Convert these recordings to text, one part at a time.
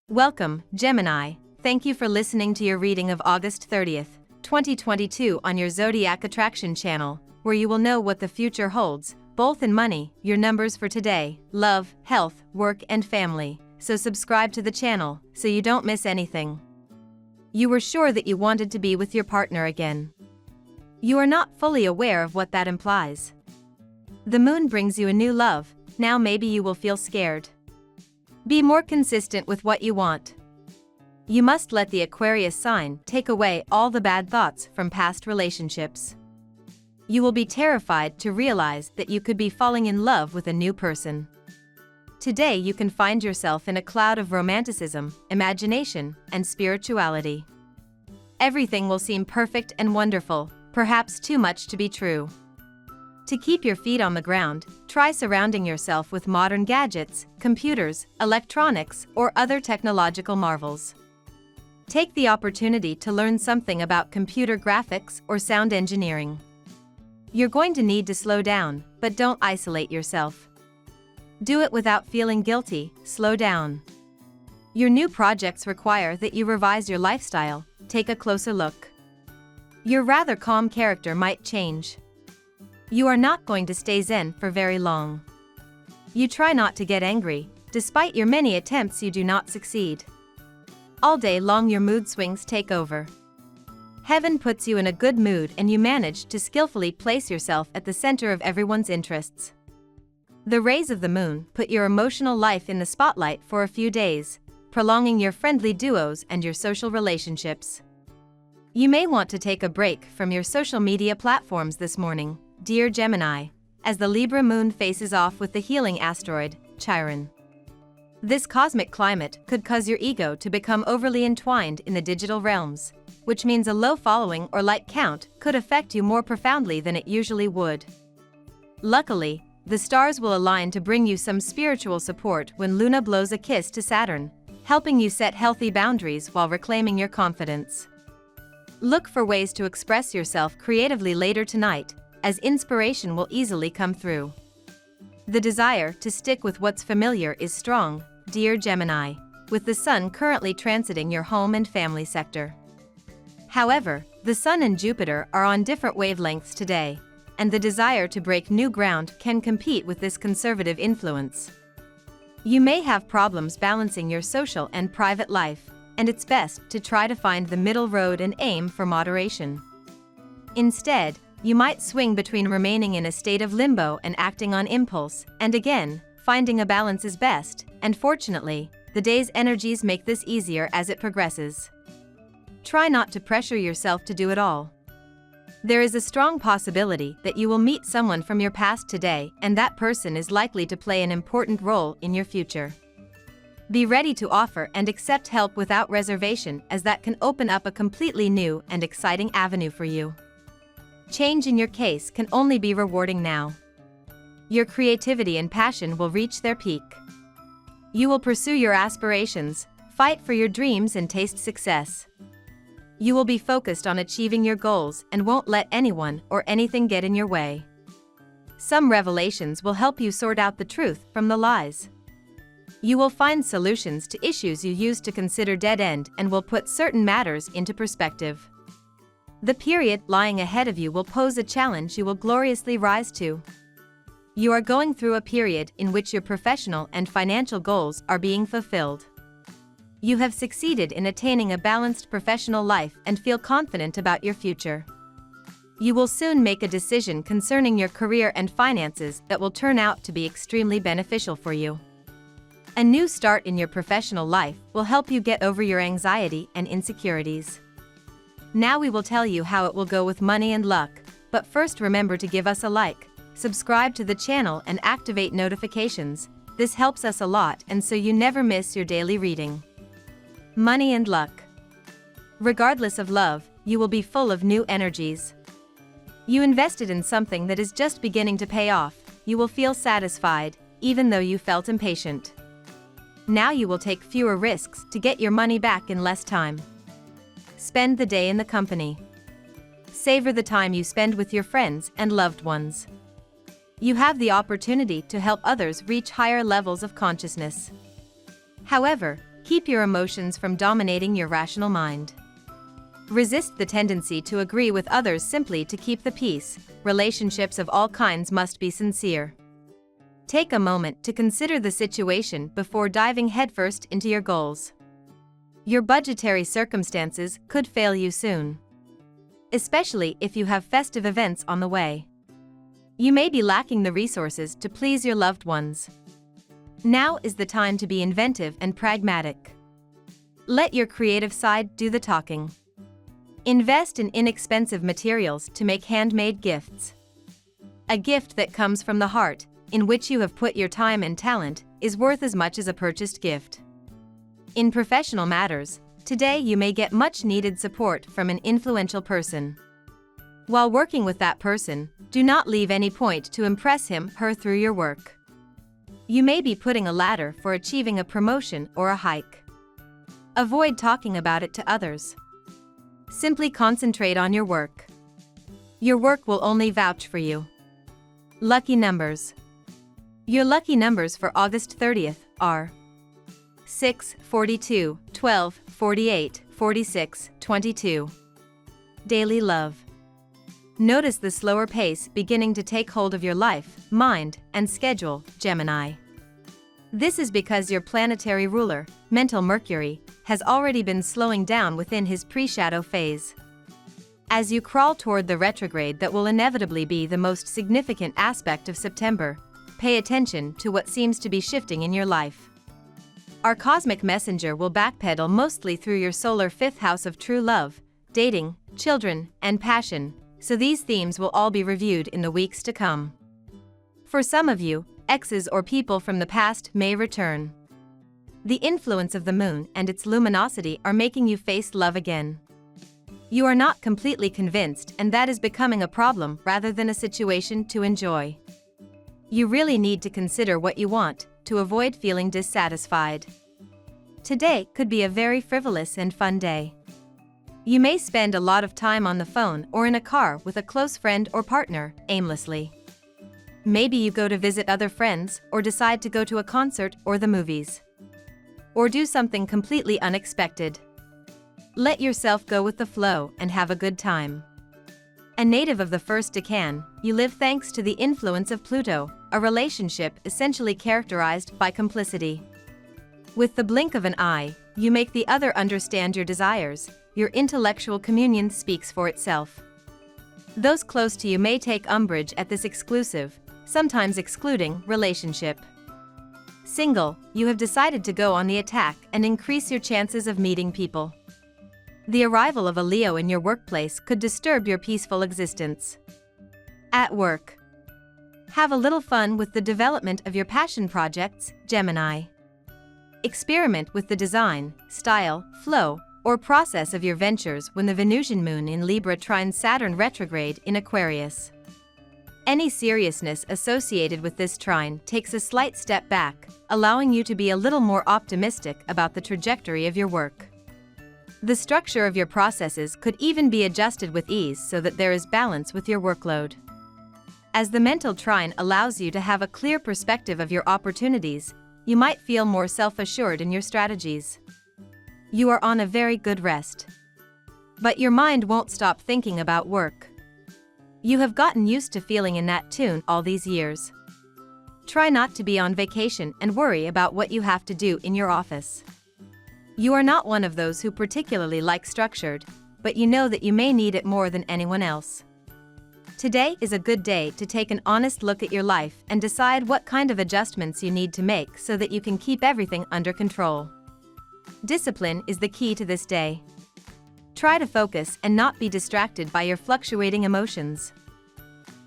Welcome, Gemini. Thank you for listening to your reading of August 30th, 2022 on your Zodiac Attraction channel, where you will know what the future holds, both in money, your numbers for today, love, health, work and family. So subscribe to the channel, so you don't miss anything. You were sure that you wanted to be with your partner again. You are not fully aware of what that implies. The moon brings you a new love, now maybe you will feel scared. Be more consistent with what you want. You must let the Aquarius sign take away all the bad thoughts from past relationships. You will be terrified to realize that you could be falling in love with a new person. Today you can find yourself in a cloud of romanticism, imagination, and spirituality. Everything will seem perfect and wonderful, perhaps too much to be true. To keep your feet on the ground, try surrounding yourself with modern gadgets, computers, electronics, or other technological marvels. Take the opportunity to learn something about computer graphics or sound engineering. You're going to need to slow down, but don't isolate yourself. Do it without feeling guilty, slow down. Your new projects require that you revise your lifestyle, take a closer look. Your rather calm character might change. You are not going to stay zen for very long. You try not to get angry, despite your many attempts you do not succeed. All day long your mood swings take over. Heaven puts you in a good mood and you manage to skillfully place yourself at the center of everyone's interests. The rays of the moon put your emotional life in the spotlight for a few days, prolonging your friendly duos and your social relationships. You may want to take a break from your social media platforms this morning, dear Gemini, as the Libra moon faces off with the healing asteroid, Chiron. This cosmic climate could cause your ego to become overly entwined in the digital realms, which means a low following or like count could affect you more profoundly than it usually would. Luckily, the stars will align to bring you some spiritual support when Luna blows a kiss to Saturn, helping you set healthy boundaries while reclaiming your confidence. Look for ways to express yourself creatively later tonight, as inspiration will easily come through. The desire to stick with what's familiar is strong, dear Gemini, with the sun currently transiting your home and family sector. However, the sun and Jupiter are on different wavelengths today, and the desire to break new ground can compete with this conservative influence. You may have problems balancing your social and private life, and it's best to try to find the middle road and aim for moderation. Instead, you might swing between remaining in a state of limbo and acting on impulse, and again, finding a balance is best, and fortunately, the day's energies make this easier as it progresses. Try not to pressure yourself to do it all. There is a strong possibility that you will meet someone from your past today, and that person is likely to play an important role in your future. Be ready to offer and accept help without reservation, as that can open up a completely new and exciting avenue for you. Change in your case can only be rewarding now. Your creativity and passion will reach their peak. You will pursue your aspirations, fight for your dreams and taste success. You will be focused on achieving your goals and won't let anyone or anything get in your way. Some revelations will help you sort out the truth from the lies. You will find solutions to issues you used to consider dead-end and will put certain matters into perspective. The period lying ahead of you will pose a challenge you will gloriously rise to. You are going through a period in which your professional and financial goals are being fulfilled. You have succeeded in attaining a balanced professional life and feel confident about your future. You will soon make a decision concerning your career and finances that will turn out to be extremely beneficial for you. A new start in your professional life will help you get over your anxiety and insecurities. Now we will tell you how it will go with money and luck, but first remember to give us a like, subscribe to the channel and activate notifications. This helps us a lot and so you never miss your daily reading. Money and luck. Regardless of love, you will be full of new energies. You invested in something that is just beginning to pay off. You will feel satisfied, even though you felt impatient. Now you will take fewer risks to get your money back in less time. Spend the day in the company. Savor the time you spend with your friends and loved ones. You have the opportunity to help others reach higher levels of consciousness. However, Keep your emotions from dominating your rational mind. Resist the tendency to agree with others simply to keep the peace. Relationships of all kinds must be sincere. Take a moment to consider the situation before diving headfirst into your goals. Your budgetary circumstances could fail you soon, especially if you have festive events on the way. You may be lacking the resources to please your loved ones. Now is the time to be inventive and pragmatic. Let your creative side do the talking. Invest in inexpensive materials to make handmade gifts. A gift that comes from the heart, in which you have put your time and talent, is worth as much as a purchased gift. In professional matters, today you may get much-needed support from an influential person. While working with that person, do not leave any point to impress him/her through your work. You may be putting a ladder for achieving a promotion or a hike. Avoid talking about it to others. Simply concentrate on your work. Your work will only vouch for you. Lucky numbers. Your lucky numbers for August 30th are 6, 42, 12, 48, 46, 22. Daily love. Notice the slower pace beginning to take hold of your life, mind, and schedule, Gemini. This is because your planetary ruler, mental Mercury, has already been slowing down within his pre-shadow phase. As you crawl toward the retrograde that will inevitably be the most significant aspect of September, pay attention to what seems to be shifting in your life. Our cosmic messenger will backpedal mostly through your solar fifth house of true love, dating, children, and passion, so these themes will all be reviewed in the weeks to come. For some of you, exes or people from the past may return. The influence of the moon and its luminosity are making you face love again. You are not completely convinced, and that is becoming a problem rather than a situation to enjoy. You really need to consider what you want, to avoid feeling dissatisfied. Today could be a very frivolous and fun day. You may spend a lot of time on the phone or in a car with a close friend or partner, aimlessly. Maybe you go to visit other friends, or decide to go to a concert or the movies. Or do something completely unexpected. Let yourself go with the flow and have a good time. A native of the first decan, you live thanks to the influence of Pluto, a relationship essentially characterized by complicity. With the blink of an eye, you make the other understand your desires. Your intellectual communion speaks for itself. Those close to you may take umbrage at this exclusive, sometimes excluding, relationship. Single, you have decided to go on the attack and increase your chances of meeting people. The arrival of a Leo in your workplace could disturb your peaceful existence. At work, have a little fun with the development of your passion projects, Gemini. Experiment with the design, style, flow, or process of your ventures when the Venusian moon in Libra trines Saturn retrograde in Aquarius. Any seriousness associated with this trine takes a slight step back, allowing you to be a little more optimistic about the trajectory of your work. The structure of your processes could even be adjusted with ease so that there is balance with your workload. As the mental trine allows you to have a clear perspective of your opportunities, you might feel more self-assured in your strategies. You are on a very good rest. But your mind won't stop thinking about work. You have gotten used to feeling in that tune all these years. Try not to be on vacation and worry about what you have to do in your office. You are not one of those who particularly like structured, but you know that you may need it more than anyone else. Today is a good day to take an honest look at your life and decide what kind of adjustments you need to make so that you can keep everything under control. Discipline is the key to this day. Try to focus and not be distracted by your fluctuating emotions.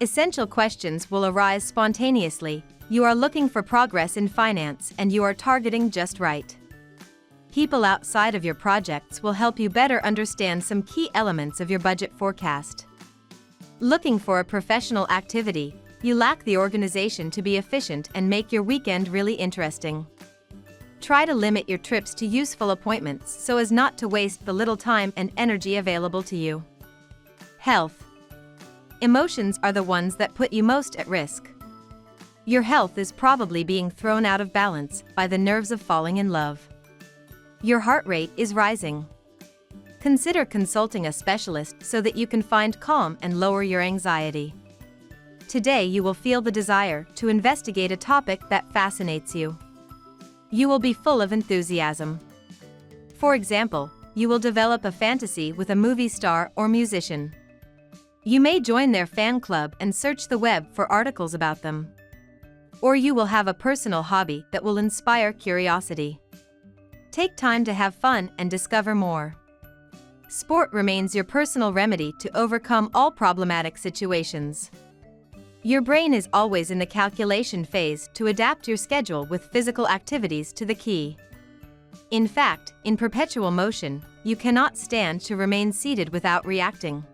Essential questions will arise spontaneously. You are looking for progress in finance and you are targeting just right. People outside of your projects will help you better understand some key elements of your budget forecast. Looking for a professional activity, you lack the organization to be efficient and make your weekend really interesting. Try to limit your trips to useful appointments so as not to waste the little time and energy available to you. Health. Emotions are the ones that put you most at risk. Your health is probably being thrown out of balance by the nerves of falling in love. Your heart rate is rising. Consider consulting a specialist so that you can find calm and lower your anxiety. Today you will feel the desire to investigate a topic that fascinates you. You will be full of enthusiasm. For example, you will develop a fantasy with a movie star or musician. You may join their fan club and search the web for articles about them. Or you will have a personal hobby that will inspire curiosity. Take time to have fun and discover more. Sport remains your personal remedy to overcome all problematic situations. Your brain is always in the calculation phase to adapt your schedule with physical activities to the key. In fact, in perpetual motion, you cannot stand to remain seated without reacting.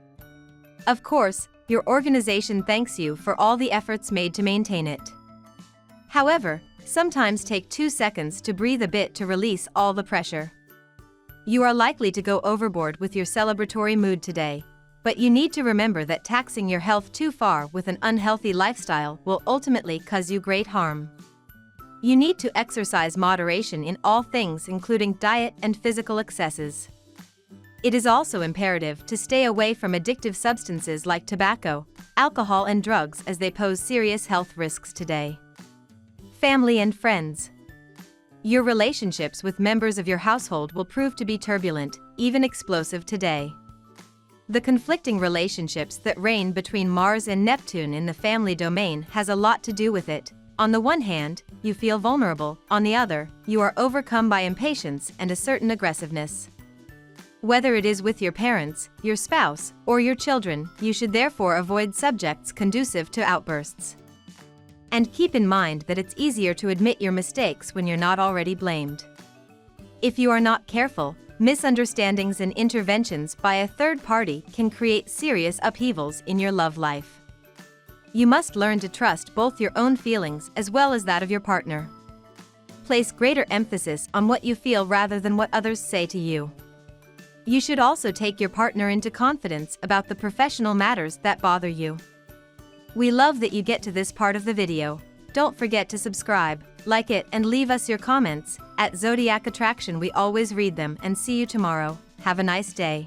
Of course, your organization thanks you for all the efforts made to maintain it. However, sometimes take 2 seconds to breathe a bit to release all the pressure. You are likely to go overboard with your celebratory mood today, but you need to remember that taxing your health too far with an unhealthy lifestyle will ultimately cause you great harm. You need to exercise moderation in all things, including diet and physical excesses. It is also imperative to stay away from addictive substances like tobacco, alcohol, and drugs, as they pose serious health risks today. Family and friends. Your relationships with members of your household will prove to be turbulent, even explosive today. The conflicting relationships that reign between Mars and Neptune in the family domain has a lot to do with it. On the one hand, you feel vulnerable; on the other, you are overcome by impatience and a certain aggressiveness. Whether it is with your parents, your spouse, or your children, you should therefore avoid subjects conducive to outbursts. And keep in mind that it's easier to admit your mistakes when you're not already blamed. If you are not careful, misunderstandings and interventions by a third party can create serious upheavals in your love life. You must learn to trust both your own feelings as well as that of your partner. Place greater emphasis on what you feel rather than what others say to you. You should also take your partner into confidence about the professional matters that bother you. We love that you get to this part of the video. Don't forget to subscribe, like it, and leave us your comments. At Zodiac Attraction we always read them, and see you tomorrow. Have a nice day.